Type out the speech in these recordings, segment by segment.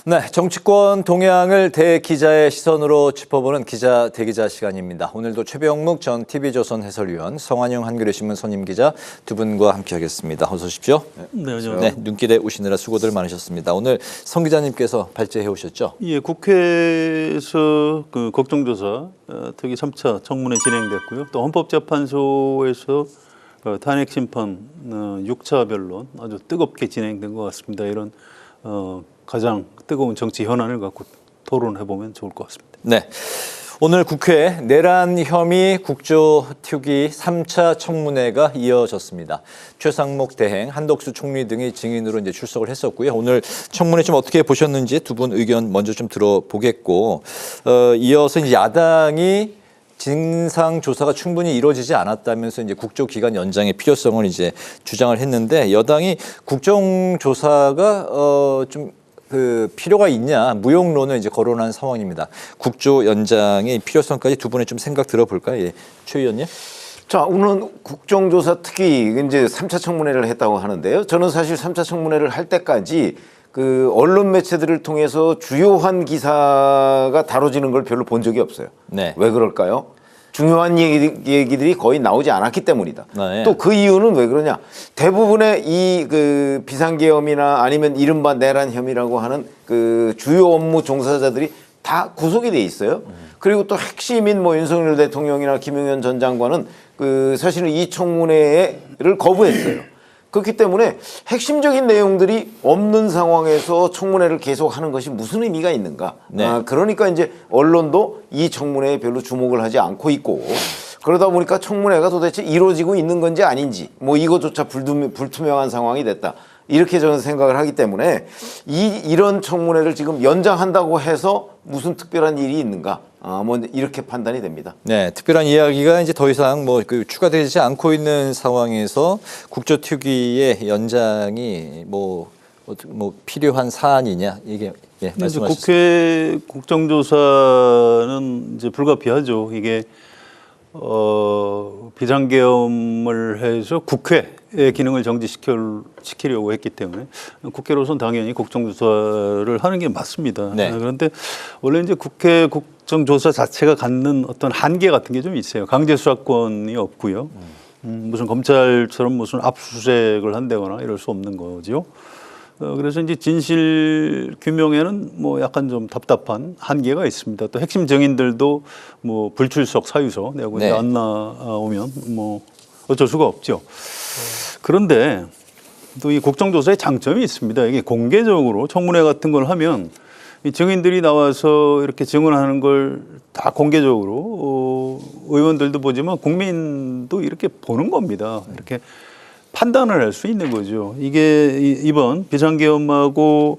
네, 정치권 동향을 대기자의 시선으로 짚어보는 기자 대기자 시간입니다. 오늘도 최병묵 전 TV조선 해설위원, 성환영 한겨레신문 선임기자 두 분과 함께하겠습니다. 어서 오십시오. 네, 안녕하세요. 네, 눈길에 오시느라 수고들 많으셨습니다. 오늘 성 기자님께서 발제해 오셨죠? 예, 국회에서 그 국정조사 특히 3차 청문회 진행됐고요. 또 헌법재판소에서 탄핵 심판 6차 변론 아주 뜨겁게 진행된 것 같습니다. 이런 가장 뜨거운 정치 현안을 갖고 토론해 보면 좋을 것 같습니다. 네. 오늘 국회 내란 혐의 국조특위 3차 청문회가 이어졌습니다. 최상목 대행, 한덕수 총리 등이 증인으로 이제 출석을 했었고요. 오늘 청문회 좀 어떻게 보셨는지 두 분 의견 먼저 좀 들어보겠고, 이어서 이제 야당이 진상 조사가 충분히 이루어지지 않았다면서 이제 국조기간 연장의 필요성을 이제 주장을 했는데, 여당이 국정조사가 좀 필요가 있냐 무용론을 이제 거론한 상황입니다. 국조 연장의 필요성까지 두 분의 좀 생각 들어볼까요? 예. 최 의원님. 자, 오늘 국정조사 특위 이제 3차 청문회를 했다고 하는데요. 저는 사실 3차 청문회를 할 때까지 그 언론 매체들을 통해서 주요한 기사가 다뤄지는 걸 별로 본 적이 없어요. 네. 왜 그럴까요? 중요한 얘기들이 거의 나오지 않았기 때문이다. 네. 또 그 이유는 왜 그러냐? 대부분의 이 그 비상계엄이나 아니면 이른바 내란 혐의라고 하는 그 주요 업무 종사자들이 다 구속이 돼 있어요. 그리고 또 핵심인 뭐 윤석열 대통령이나 김용현 전 장관은 그 사실은 이 청문회를 거부했어요. 그렇기 때문에 핵심적인 내용들이 없는 상황에서 청문회를 계속하는 것이 무슨 의미가 있는가? 네. 그러니까 이제 언론도 이 청문회에 별로 주목을 하지 않고 있고, 그러다 보니까 청문회가 도대체 이루어지고 있는 건지 아닌지 뭐 이것조차 불투명한 상황이 됐다. 이렇게 저는 생각을 하기 때문에 이런 청문회를 지금 연장한다고 해서 무슨 특별한 일이 있는가? 뭐 이렇게 판단이 됩니다. 네, 특별한 이야기가 이제 더 이상 뭐 추가되지 않고 있는 상황에서 국조특위의 연장이 뭐 필요한 사안이냐 이게 말씀하셨습니다. 국회 국정조사는 이제 불가피하죠. 이게 비상계엄을 해서 국회의 기능을 정지시키려고 했기 때문에 국회로서는 당연히 국정조사를 하는 게 맞습니다. 네. 그런데 원래 이제 국회 국정조사 자체가 갖는 어떤 한계 같은 게 좀 있어요. 강제 수사권이 없고요. 무슨 검찰처럼 무슨 압수수색을 한다거나 이럴 수 없는 거죠. 그래서 이제 진실 규명에는 뭐 약간 좀 답답한 한계가 있습니다. 또 핵심 증인들도 뭐 불출석 사유서 내고 네. 이제 안 나오면 뭐 어쩔 수가 없죠. 그런데 또 이 국정조사의 장점이 있습니다. 이게 공개적으로 청문회 같은 걸 하면 이 증인들이 나와서 이렇게 증언하는 걸 다 공개적으로 의원들도 보지만 국민도 이렇게 보는 겁니다. 이렇게 판단을 할 수 있는 거죠. 이게 이번 비상계엄하고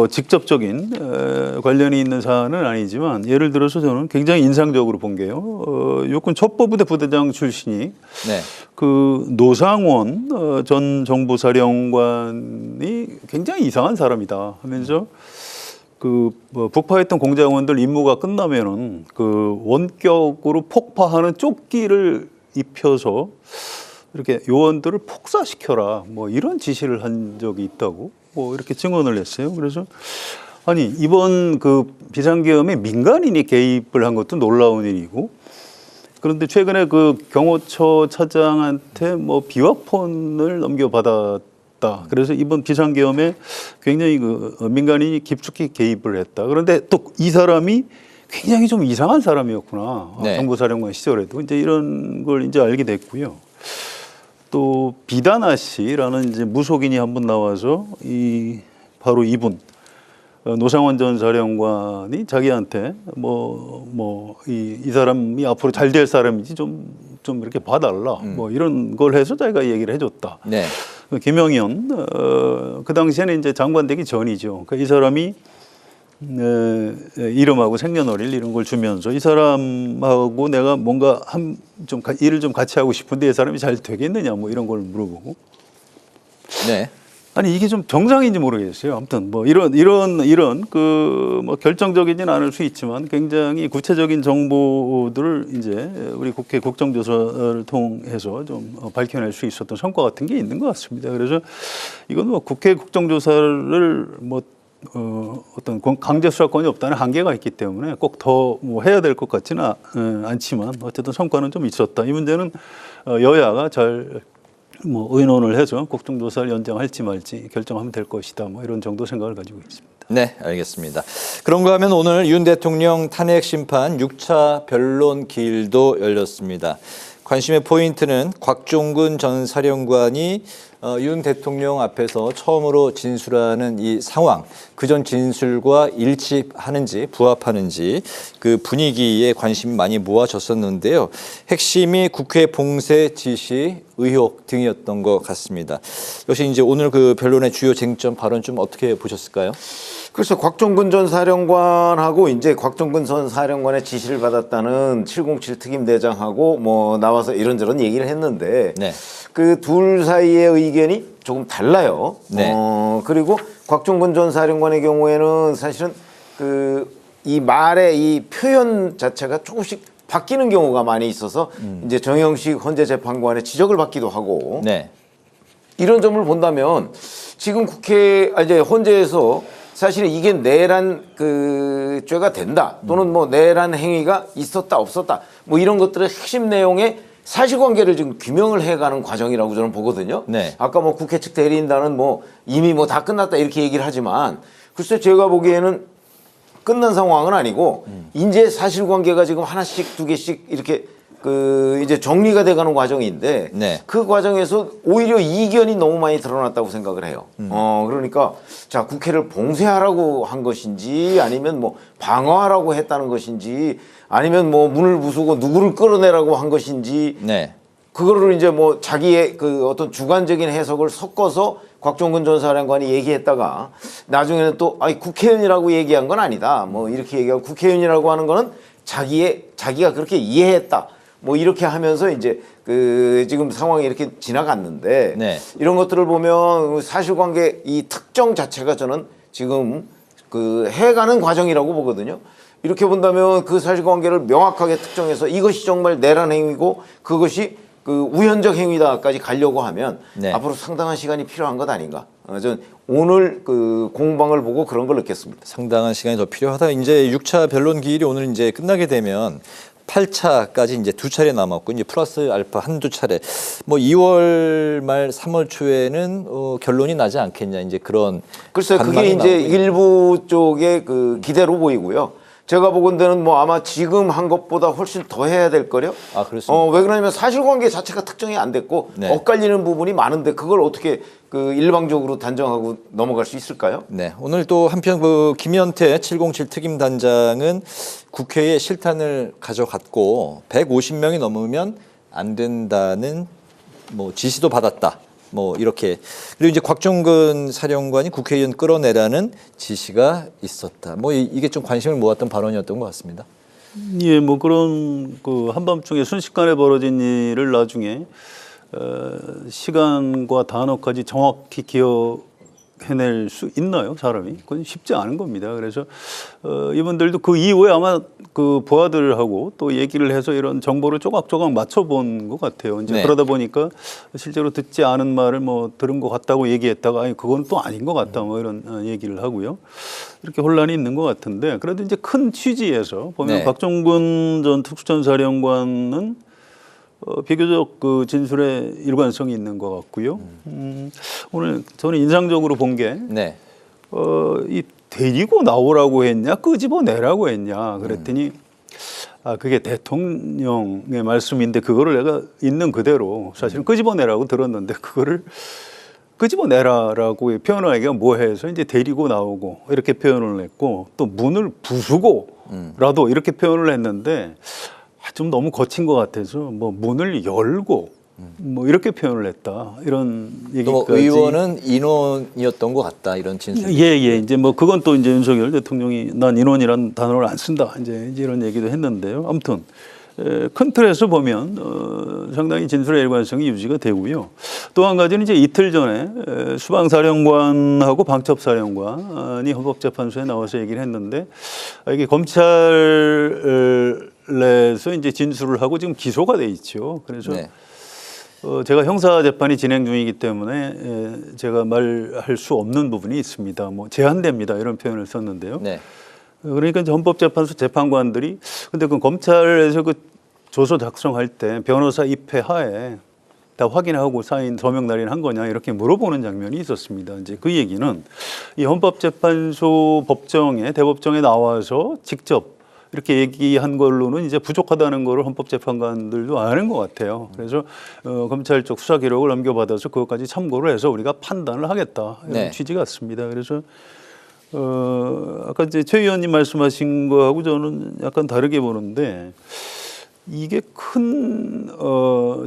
직접적인 관련이 있는 사안은 아니지만, 예를 들어서 저는 굉장히 인상적으로 본 게요. 육군 첩보부대 부대장 출신이 네. 그 노상원 전 정보사령관이 굉장히 이상한 사람이다 하면서 그 북파했던 공작원들 임무가 끝나면은 그 원격으로 폭파하는 조끼를 입혀서 이렇게 요원들을 폭사시켜라 뭐 이런 지시를 한 적이 있다고 뭐 이렇게 증언을 했어요. 그래서 아니 이번 그 비상계엄에 민간인이 개입을 한 것도 놀라운 일이고, 그런데 최근에 그 경호처 차장한테 뭐 비화폰을 넘겨받았다. 그래서 이번 비상계엄에 굉장히 그 민간인이 깊숙이 개입을 했다. 그런데 또 이 사람이 굉장히 좀 이상한 사람이었구나. 네. 정보사령관 시절에도 이제 이런 걸 이제 알게 됐고요. 또 비다나 씨라는 이제 무속인이 한 분 나와서 바로 이분 노상원 전 사령관이 자기한테 이 사람이 앞으로 잘 될 사람인지 좀 이렇게 봐달라 뭐 이런 걸 해서 자기가 얘기를 해줬다. 네. 김영현 그 당시에는 이제 장관 되기 전이죠. 그러니까 이 사람이 이름하고 생년월일 이런 걸 주면서 이 사람하고 내가 뭔가 일을 좀 같이 하고 싶은데 이 사람이 잘 되겠느냐 뭐 이런 걸 물어보고. 네. 아니 이게 좀 정상인지 모르겠어요. 아무튼 뭐 이런 그 뭐 결정적이진 않을 수 있지만 굉장히 구체적인 정보들을 이제 우리 국회 국정조사를 통해서 좀 밝혀낼 수 있었던 성과 같은 게 있는 것 같습니다. 그래서 이건 뭐 국회 국정조사를 뭐 어떤 강제 수사권이 없다는 한계가 있기 때문에 꼭 더 뭐 해야 될 것 같지는 않지만 어쨌든 성과는 좀 있었다. 이 문제는 여야가 잘 뭐 의논을 해서 국정조사를 연장할지 말지 결정하면 될 것이다. 뭐 이런 정도 생각을 가지고 있습니다. 네, 알겠습니다. 그런가 하면 오늘 윤 대통령 탄핵 심판 6차 변론 기일도 열렸습니다. 관심의 포인트는 곽종근 전 사령관이 윤 대통령 앞에서 처음으로 진술하는 이 상황, 그전 진술과 일치하는지 부합하는지 그 분위기에 관심이 많이 모아졌었는데요. 핵심이 국회 봉쇄 지시 의혹 등이었던 것 같습니다. 역시 이제 오늘 그 변론의 주요 쟁점 발언 좀 어떻게 보셨을까요? 그래서 곽종근 전 사령관하고 이제 곽종근 전 사령관의 지시를 받았다는 707 특임대장하고 뭐 나와서 이런저런 얘기를 했는데 네. 그 둘 사이의 의견이 조금 달라요. 네. 그리고 곽종근 전 사령관의 경우에는 사실은 그 이 말의 이 표현 자체가 조금씩 바뀌는 경우가 많이 있어서 이제 정영식 헌재 재판관의 지적을 받기도 하고 네. 이런 점을 본다면 지금 이제 헌재에서 사실은 이게 내란 그 죄가 된다 또는 뭐 내란 행위가 있었다 없었다 뭐 이런 것들의 핵심 내용의 사실관계를 지금 규명을 해가는 과정이라고 저는 보거든요. 네. 아까 뭐 국회 측 대리인단은 뭐 이미 뭐 다 끝났다 이렇게 얘기를 하지만 글쎄 제가 보기에는 끝난 상황은 아니고 이제 사실관계가 지금 하나씩 두 개씩 이렇게 그 이제 정리가 돼가는 과정인데 네. 그 과정에서 오히려 이견이 너무 많이 드러났다고 생각을 해요. 그러니까 자 국회를 봉쇄하라고 한 것인지 아니면 뭐 방어하라고 했다는 것인지 아니면 뭐 문을 부수고 누구를 끌어내라고 한 것인지 네. 그거를 이제 뭐 자기의 그 어떤 주관적인 해석을 섞어서 곽종근 전 사령관이 얘기했다가 나중에는 또 아니 국회의원이라고 얘기한 건 아니다. 뭐 이렇게 얘기하고 국회의원이라고 하는 거는 자기가 그렇게 이해했다. 뭐 이렇게 하면서 이제 그 지금 상황이 이렇게 지나갔는데 네. 이런 것들을 보면 사실관계 이 특정 자체가 저는 지금 그 해가는 과정이라고 보거든요. 이렇게 본다면 그 사실관계를 명확하게 특정해서 이것이 정말 내란 행위고 그것이 그 우연적 행위다까지 가려고 하면 네. 앞으로 상당한 시간이 필요한 것 아닌가. 저는 오늘 그 공방을 보고 그런 걸 느꼈습니다. 상당한 시간이 더 필요하다. 이제 6차 변론 기일이 오늘 이제 끝나게 되면 8차까지 이제 2차례 남았고 이제 플러스 알파 한두 차례. 뭐 2월 말 3월 초에는 결론이 나지 않겠냐 이제 그런. 글쎄요, 그게 관망이 이제 나오고 있는. 일부 쪽의 그 기대로 보이고요. 제가 보건대는 뭐 아마 지금 한 것보다 훨씬 더 해야 될 거요. 아, 그렇습니까? 왜 그러냐면 사실관계 자체가 특정이 안 됐고 네. 엇갈리는 부분이 많은데 그걸 어떻게 그 일방적으로 단정하고 넘어갈 수 있을까요? 네, 오늘 또 한편 그 김현태 707 특임단장은 국회에 실탄을 가져갔고 150명이 넘으면 안 된다는 뭐 지시도 받았다. 뭐 이렇게 그리고 이제 곽종근 사령관이 국회의원 끌어내라는 지시가 있었다. 뭐 이게 좀 관심을 모았던 발언이었던 것 같습니다. 예, 뭐 그런 그 한밤중에 순식간에 벌어진 일을 나중에 시간과 단어까지 정확히 기억해낼 수 있나요, 사람이? 그건 쉽지 않은 겁니다. 그래서 이분들도 그 이후에 아마 그 부하들하고 또 얘기를 해서 이런 정보를 조각조각 맞춰본 것 같아요. 이제 네. 그러다 보니까 실제로 듣지 않은 말을 뭐 들은 것 같다고 얘기했다가 아니 그건 또 아닌 것 같다 뭐 이런 얘기를 하고요. 이렇게 혼란이 있는 것 같은데 그래도 이제 큰 취지에서 보면 네. 곽종근 전 특수전사령관은 비교적 그 진술에 일관성이 있는 것 같고요. 오늘 저는 인상적으로 본 게 네. 이 데리고 나오라고 했냐 끄집어내라고 했냐 그랬더니 아 그게 대통령의 말씀인데 그거를 내가 있는 그대로 사실은 끄집어내라고 들었는데 그거를 끄집어내라라고 표현하기가 뭐해서 이제 데리고 나오고 이렇게 표현을 했고 또 문을 부수고라도 이렇게 표현을 했는데 좀 너무 거친 것 같아서 뭐 문을 열고 뭐 이렇게 표현을 했다 이런 얘기까지. 또 의원은 인원이었던 것 같다 이런 진술. 예예 이제 뭐 그건 또 이제 윤석열 대통령이 난 인원이란 단어를 안 쓴다 이제 이런 얘기도 했는데요. 아무튼 큰 틀에서 보면 상당히 진술의 일관성이 유지가 되고요. 또 한 가지는 이제 이틀 전에 수방사령관하고 방첩사령관이 헌법재판소에 나와서 얘기를 했는데 이게 검찰에서 이제 진술을 하고 지금 기소가 돼 있죠. 그래서 네. 제가 형사 재판이 진행 중이기 때문에 제가 말할 수 없는 부분이 있습니다. 뭐 제한됩니다 이런 표현을 썼는데요. 네. 그러니까 이제 헌법재판소 재판관들이 근데 그 검찰에서 그 조서 작성할 때 변호사 입회하에 다 확인하고 사인 서명 날인한 거냐 이렇게 물어보는 장면이 있었습니다. 이제 그 얘기는 이 헌법재판소 법정에 대법정에 나와서 직접 이렇게 얘기한 걸로는 이제 부족하다는 거를 헌법재판관들도 아는 것 같아요. 그래서 검찰 쪽 수사 기록을 넘겨받아서 그것까지 참고를 해서 우리가 판단을 하겠다 이런 네. 취지 같습니다. 그래서 아까 이제 최 의원님 말씀하신 거하고 저는 약간 다르게 보는데 이게 큰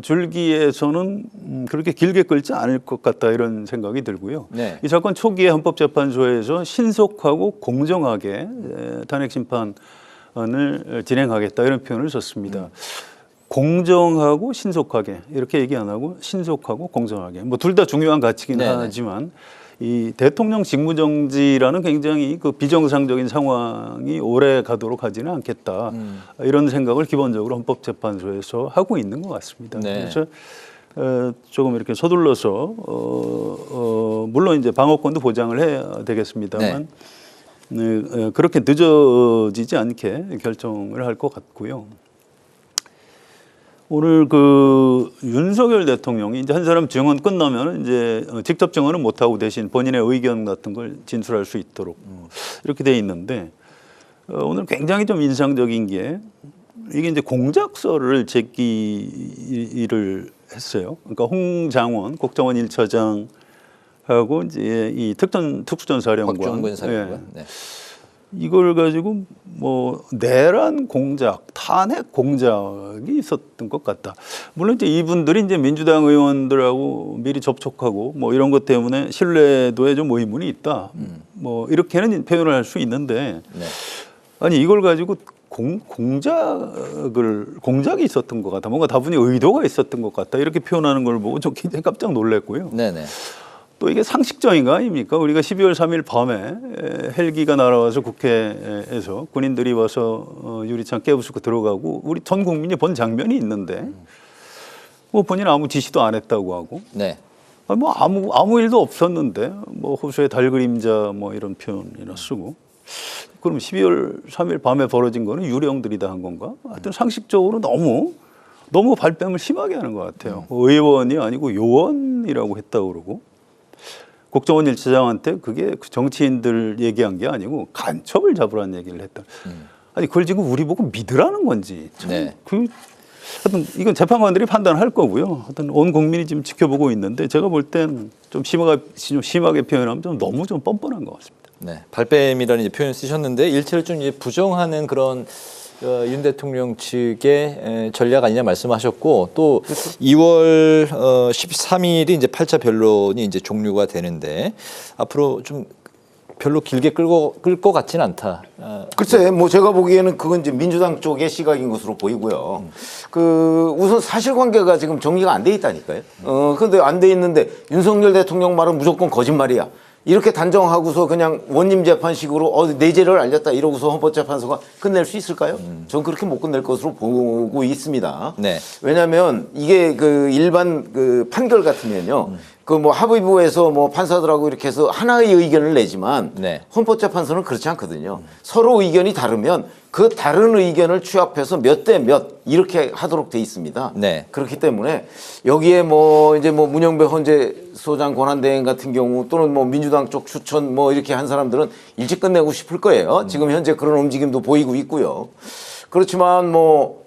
줄기에서는 그렇게 길게 끌지 않을 것 같다 이런 생각이 들고요. 네. 이 사건 초기에 헌법재판소에서 신속하고 공정하게 탄핵 심판을 진행하겠다 이런 표현을 썼습니다. 공정하고 신속하게 이렇게 얘기 안 하고 신속하고 공정하게 뭐 둘 다 중요한 가치긴 네네. 하지만 이 대통령 직무정지라는 굉장히 그 비정상적인 상황이 오래 가도록 하지는 않겠다 이런 생각을 기본적으로 헌법재판소에서 하고 있는 것 같습니다. 네. 그래서 조금 이렇게 서둘러서 물론 이제 방어권도 보장을 해야 되겠습니다만 그렇게 늦어지지 않게 결정을 할 것 같고요. 오늘 그 윤석열 대통령이 이제 한 사람 증언 끝나면 이제 직접 증언은 못 하고 대신 본인의 의견 같은 걸 진술할 수 있도록 이렇게 돼 있는데 오늘 굉장히 좀 인상적인 게 이게 이제 공작서를 제기를 했어요. 그러니까 홍장원 국정원 1차장하고 이제 이 특수전사령관 박종근 사령관. 네. 이걸 가지고 뭐 내란 공작, 탄핵 공작이 있었던 것 같다. 물론 이제 이분들이 이제 민주당 의원들하고 미리 접촉하고 뭐 이런 것 때문에 신뢰도에 좀 의문이 있다. 뭐 이렇게는 표현을 할 수 있는데 네. 아니 이걸 가지고 공작이 있었던 것 같다. 뭔가 다분히 의도가 있었던 것 같다. 이렇게 표현하는 걸 보고 좀 굉장히 깜짝 놀랐고요. 네네. 또 이게 상식적인 거 아닙니까? 우리가 12월 3일 밤에 헬기가 날아와서 국회에서 군인들이 와서 유리창 깨부수고 들어가고 우리 전 국민이 본 장면이 있는데 뭐 본인 아무 지시도 안 했다고 하고 네. 뭐 아무 일도 없었는데 뭐 호수의 달 그림자 뭐 이런 표현이나 쓰고 그럼 12월 3일 밤에 벌어진 거는 유령들이 다 한 건가? 하여튼 상식적으로 너무 발뺌을 심하게 하는 것 같아요. 의원이 아니고 요원이라고 했다고 그러고 국정원 1차장한테 그게 정치인들 얘기한 게 아니고 간첩을 잡으라는 얘기를 했다. 아니 그걸 지금 우리 보고 믿으라는 건지. 참 네. 하여튼 이건 재판관들이 판단할 거고요. 하여튼 온 국민이 지금 지켜보고 있는데 제가 볼 땐 좀 심하게 표현하면 좀 너무 좀 뻔뻔한 것 같습니다. 네. 발뺌이라는 이제 표현 쓰셨는데 일체를 좀 이제 부정하는 그런 윤 대통령 측의 전략 아니냐 말씀하셨고 또 2월 13일이 이제 8차 변론이 이제 종료가 되는데 앞으로 좀 별로 길게 끌 것 같지는 않다. 글쎄, 뭐 제가 보기에는 그건 이제 민주당 쪽의 시각인 것으로 보이고요. 그 우선 사실관계가 지금 정리가 안 돼 있다니까요. 근데 안 돼 있는데 윤석열 대통령 말은 무조건 거짓말이야. 이렇게 단정하고서 그냥 원님 재판식으로 내재를 알렸다 이러고서 헌법재판소가 끝낼 수 있을까요? 전 그렇게 못 끝낼 것으로 보고 있습니다. 네. 왜냐하면 이게 그 일반 그 판결 같으면요. 그 뭐 합의부에서 뭐 판사들하고 이렇게 해서 하나의 의견을 내지만 네. 헌법재판소는 그렇지 않거든요. 서로 의견이 다르면 그 다른 의견을 취합해서 몇 대 몇 이렇게 하도록 돼 있습니다. 네. 그렇기 때문에 여기에 뭐 이제 뭐 문영배 헌재소장 권한대행 같은 경우 또는 뭐 민주당 쪽 추천 뭐 이렇게 한 사람들은 일찍 끝내고 싶을 거예요. 지금 현재 그런 움직임도 보이고 있고요. 그렇지만 뭐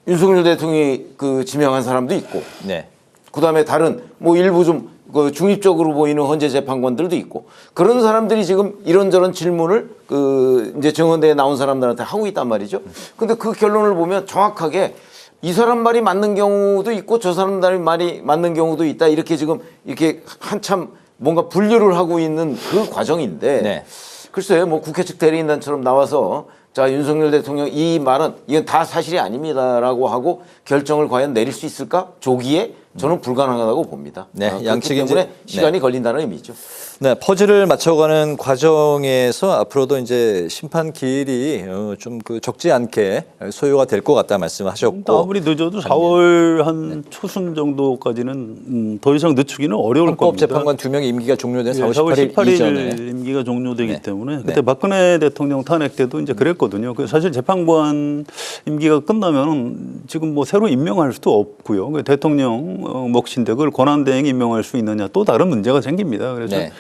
윤석열 대통령이 그 지명한 사람도 있고 네. 그다음에 다른 뭐 일부 좀 그 중립적으로 보이는 헌재 재판관들도 있고 그런 사람들이 지금 이런저런 질문을 그 이제 정원대에 나온 사람들한테 하고 있단 말이죠. 근데 그 결론을 보면 정확하게 이 사람 말이 맞는 경우도 있고 저 사람 말이 맞는 경우도 있다. 이렇게 지금 이렇게 한참 뭔가 분류를 하고 있는 그 과정인데 네. 글쎄요, 뭐 국회 측 대리인단처럼 나와서 자, 윤석열 대통령 이 말은 이건 다 사실이 아닙니다라고 하고 결정을 과연 내릴 수 있을까? 조기에 저는 불가능하다고 봅니다. 네, 그렇기 양측이 때문에 이제- 시간이 걸린다는 의미죠. 네, 퍼즐을 맞춰가는 과정에서 앞으로도 이제 심판 기일이 좀 그 적지 않게 소요가 될 것 같다 말씀하셨고 아무리 늦어도 4월 한 초순 정도까지는 더 이상 늦추기는 어려울 겁니다. 헌법재판관 2명의 임기가 종료된 4월 18일 18일 이전에. 임기가 종료되기 네. 때문에 네. 그때 박근혜 대통령 탄핵 때도 이제 그랬거든요. 사실 재판관 임기가 끝나면 지금 뭐 새로 임명할 수도 없고요. 대통령 몫인데 그걸 권한대행 임명할 수 있느냐 또 다른 문제가 생깁니다. 그래서 네.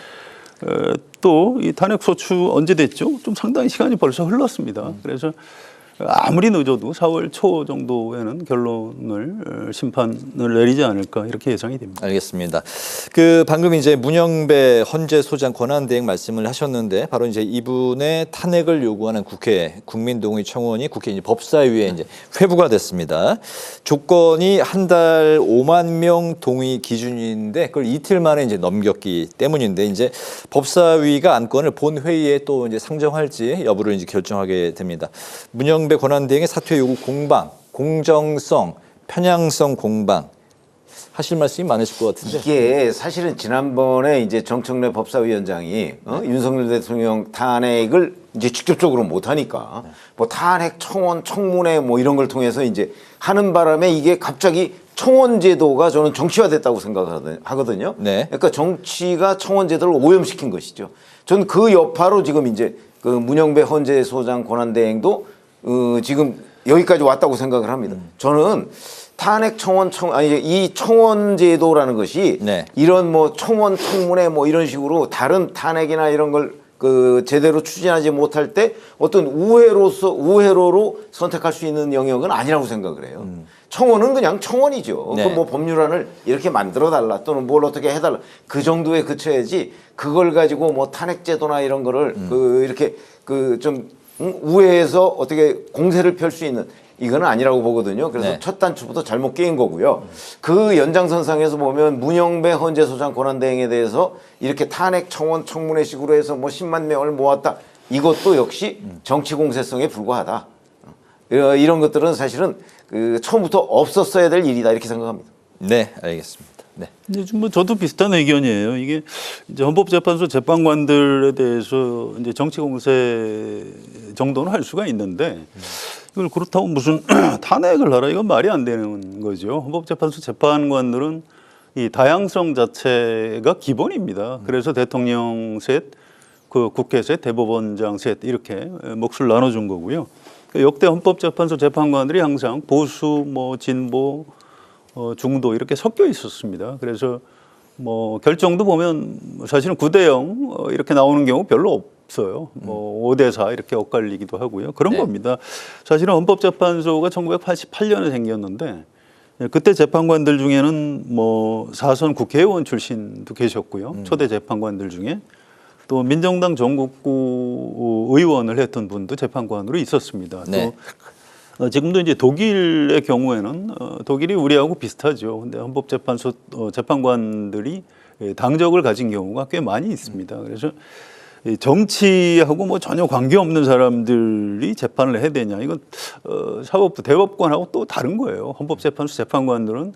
또 이 탄핵 소추 언제 됐죠? 좀 상당히 시간이 벌써 흘렀습니다. 그래서 아무리 늦어도 4월 초 정도에는 결론을 심판을 내리지 않을까 이렇게 예상이 됩니다. 알겠습니다. 그 방금 이제 문영배 헌재소장 권한대행 말씀을 하셨는데 바로 이제 이분의 탄핵을 요구하는 국회 국민동의 청원이 국회 이제 법사위에 이제 회부가 됐습니다. 조건이 한 달 5만 명 동의 기준인데 그걸 이틀 만에 이제 넘겼기 때문인데 이제 법사위가 안건을 본 회의에 또 이제 상정할지 여부를 이제 결정하게 됩니다. 문영배 권한대행의 사퇴 요구 공방, 공정성, 편향성 공방 하실 말씀이 많으실 것 같은데. 이게 사실은 지난번에 이제 정청래 법사위원장이 윤석열 대통령 탄핵을 이제 직접적으로 못 하니까 뭐 탄핵 청원 청문회 뭐 이런 걸 통해서 이제 하는 바람에 이게 갑자기 청원 제도가 저는 정치화됐다고 생각하거든요. 네. 그러니까 정치가 청원 제도를 오염시킨 것이죠. 저는 그 여파로 지금 이제 그 문영배 헌재소장 권한대행도 지금 여기까지 왔다고 생각을 합니다. 저는 탄핵 청원 이 청원 제도라는 것이 네. 이런 뭐 청원 청문회 뭐 이런 식으로 다른 탄핵이나 이런 걸 그 제대로 추진하지 못할 때 어떤 우회로로 선택할 수 있는 영역은 아니라고 생각을 해요. 청원은 그냥 청원이죠. 네. 그 뭐 법률안을 이렇게 만들어 달라 또는 뭘 어떻게 해달라 그 정도에 그쳐야지 그걸 가지고 뭐 탄핵 제도나 이런 거를 그 이렇게 그 좀 우회해서 어떻게 공세를 펼 수 있는 이거는 아니라고 보거든요. 그래서 네. 첫 단추부터 잘못 깨인 거고요. 그 연장선상에서 보면 문영배 헌재소장 권한대행에 대해서 이렇게 탄핵 청원 청문회식으로 해서 뭐 10만 명을 모았다. 이것도 역시 정치 공세성에 불과하다. 이런 것들은 사실은 그 처음부터 없었어야 될 일이다 이렇게 생각합니다. 네, 알겠습니다. 네. 근데 지금 뭐 저도 비슷한 의견이에요. 이게 이제 헌법재판소 재판관들에 대해서 이제 정치 공세 정도는 할 수가 있는데 이걸 그렇다고 무슨 탄핵을 하라 이건 말이 안 되는 거죠. 헌법재판소 재판관들은 이 다양성 자체가 기본입니다. 그래서 대통령 셋, 그 국회 셋, 대법원장 셋 이렇게 몫을 나눠준 거고요. 역대 헌법재판소 재판관들이 항상 보수, 뭐 진보, 중도 이렇게 섞여 있었습니다. 그래서 뭐 결정도 보면 사실은 9대0 이렇게 나오는 경우 별로 없어요. 뭐 5대4 이렇게 엇갈리기도 하고요. 그런 네. 겁니다. 사실은 헌법재판소가 1988년에 생겼는데 그때 재판관들 중에는 뭐 4선 국회의원 출신도 계셨고요. 초대 재판관들 중에 또 민정당 전국구 의원을 했던 분도 재판관으로 있었습니다. 네. 또 지금도 이제 독일의 경우에는 독일이 우리하고 비슷하죠. 근데 헌법재판소 재판관들이 당적을 가진 경우가 꽤 많이 있습니다. 그래서 정치하고 뭐 전혀 관계없는 사람들이 재판을 해야 되냐. 이건 사법부 대법관하고 또 다른 거예요. 헌법재판소 재판관들은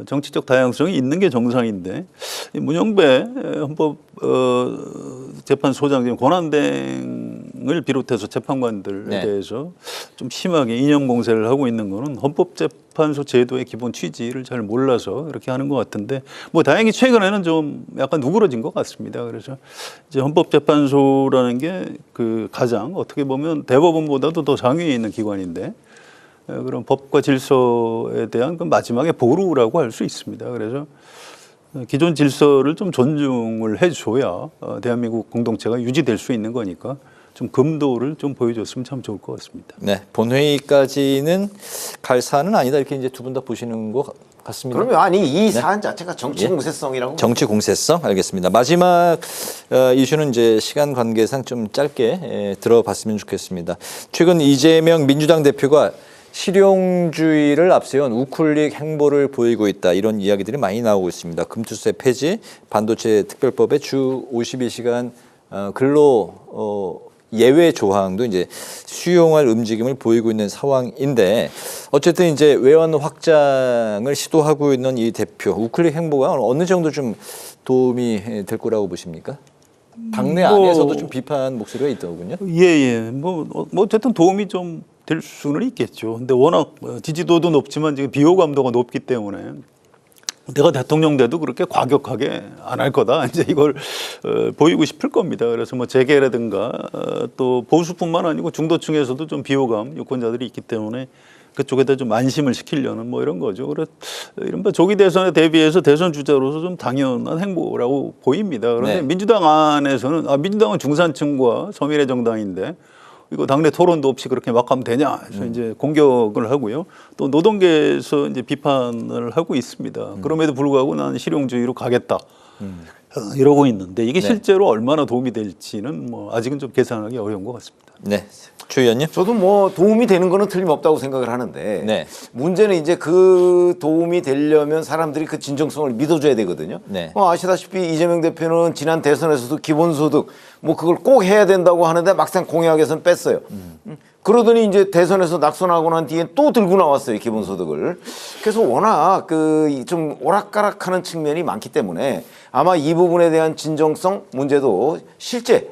정치적 다양성이 있는 게 정상인데 문영배 헌법재판소장 권한대행을 비롯해서 재판관들에 네. 대해서 좀 심하게 이념 공세를 하고 있는 거는 헌법재판소 제도의 기본 취지를 잘 몰라서 이렇게 하는 것 같은데 뭐 다행히 최근에는 좀 약간 누그러진 것 같습니다. 그래서 이제 헌법재판소라는 게 그 가장 어떻게 보면 대법원보다도 더 상위에 있는 기관인데 그런 법과 질서에 대한 그 마지막에 보루라고 할 수 있습니다. 그래서 기존 질서를 좀 존중을 해줘야 대한민국 공동체가 유지될 수 있는 거니까 좀 금도를 좀 보여줬으면 참 좋을 것 같습니다. 네, 본회의까지는 갈 사안은 아니다 이렇게 이제 두 분 다 보시는 것 같습니다. 그러면 아니 이 사안 자체가 정치 공세성이라고 정치 공세성 알겠습니다. 마지막 이슈는 이제 시간 관계상 좀 짧게 들어봤으면 좋겠습니다. 최근 이재명 민주당 대표가 실용주의를 앞세운 우클릭 행보를 보이고 있다 이런 이야기들이 많이 나오고 있습니다. 금투세 폐지, 반도체 특별법의 주 52시간 근로 예외 조항도 이제 수용할 움직임을 보이고 있는 상황인데 어쨌든 이제 외환 확장을 시도하고 있는 이 대표 우클릭 행보가 어느 정도 좀 도움이 될 거라고 보십니까? 당내 안에서도 좀 비판 목소리가 있더군요. 예. 뭐 어쨌든 도움이 좀 될 수는 있겠죠. 근데 워낙 지지도도 높지만 지금 비호 감도가 높기 때문에 내가 대통령 돼도 그렇게 과격하게 안 할 거다. 이제 이걸 보이고 싶을 겁니다. 그래서 뭐 재계라든가 또 보수뿐만 아니고 중도층에서도 좀 비호감 유권자들이 있기 때문에 그쪽에다 좀 안심을 시키려는 뭐 이런 거죠. 그래서 이른바 조기 대선에 대비해서 대선 주자로서 좀 당연한 행보라고 보입니다. 그런데 네. 민주당 안에서는 민주당은 중산층과 서민의 정당인데 이거 당내 토론도 없이 그렇게 막 하면 되냐 해서 이제 공격을 하고요. 또 노동계에서 이제 비판을 하고 있습니다. 그럼에도 불구하고 나는 실용주의로 가겠다. 이러고 있는데 이게 네. 실제로 얼마나 도움이 될지는 뭐 아직은 좀 계산하기 어려운 것 같습니다. 네, 최 의원님. 저도 뭐 도움이 되는 거는 틀림없다고 생각을 하는데 네. 문제는 이제 그 도움이 되려면 사람들이 그 진정성을 믿어줘야 되거든요. 네. 아시다시피 이재명 대표는 지난 대선에서도 기본소득 뭐 그걸 꼭 해야 된다고 하는데 막상 공약에서는 뺐어요. 그러더니 이제 대선에서 낙선하고 난 뒤에 또 들고 나왔어요, 기본소득을. 그래서 워낙 그 좀 오락가락하는 측면이 많기 때문에 아마 이 부분에 대한 진정성 문제도 실제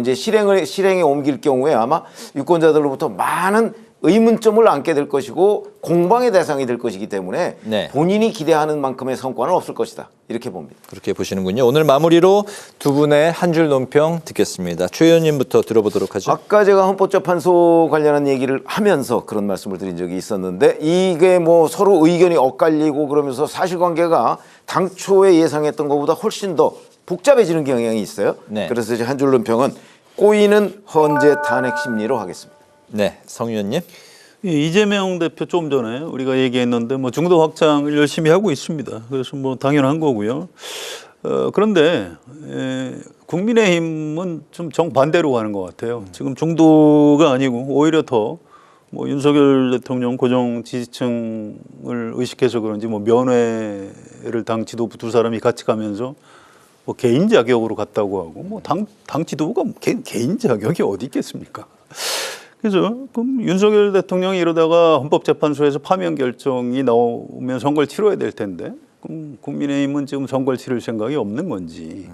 이제 실행에 옮길 경우에 아마 유권자들로부터 많은 의문점을 안게 될 것이고 공방의 대상이 될 것이기 때문에 네. 본인이 기대하는 만큼의 성과는 없을 것이다. 이렇게 봅니다. 그렇게 보시는군요. 오늘 마무리로 두 분의 한 줄 논평 듣겠습니다. 최 의원님부터 들어보도록 하죠. 아까 제가 헌법재판소 관련한 얘기를 하면서 그런 말씀을 드린 적이 있었는데 이게 뭐 서로 의견이 엇갈리고 그러면서 사실관계가 당초에 예상했던 것보다 훨씬 더 복잡해지는 경향이 있어요. 네. 그래서 제 한 줄 논평은 꼬이는 헌재 탄핵 심리로 하겠습니다. 네, 성 의원님. 예, 이재명 대표 좀 전에 우리가 얘기했는데 뭐 중도 확장을 열심히 하고 있습니다. 그래서 뭐 당연한 거고요. 그런데 국민의힘은 좀 정반대로 가는 것 같아요. 지금 중도가 아니고 오히려 더 뭐 윤석열 대통령 고정 지지층을 의식해서 그런지 뭐 면회를 당 지도부 두 사람이 같이 가면서 뭐 개인 자격으로 갔다고 하고 뭐 당 지도부가 개인 자격이 어디 있겠습니까? 그래서 그럼 윤석열 대통령이 이러다가 헌법재판소에서 파면 결정이 나오면 선거를 치러야 될 텐데 그럼 국민의힘은 지금 선거를 치를 생각이 없는 건지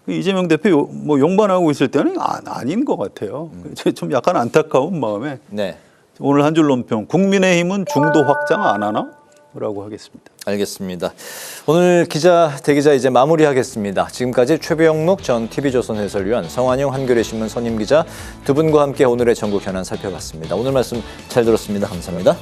이재명 대표 뭐 용반하고 있을 때는 아닌 것 같아요. 좀 약간 안타까운 마음에 네. 오늘 한 줄 논평 국민의힘은 중도 확장 안 하나? 라고 하겠습니다. 알겠습니다. 오늘 대기자 이제 마무리하겠습니다. 지금까지 최병록 전 TV조선 해설위원, 성환영 한겨레 신문 선임 기자 두 분과 함께 오늘의 전국 현안 살펴봤습니다. 오늘 말씀 잘 들었습니다. 감사합니다.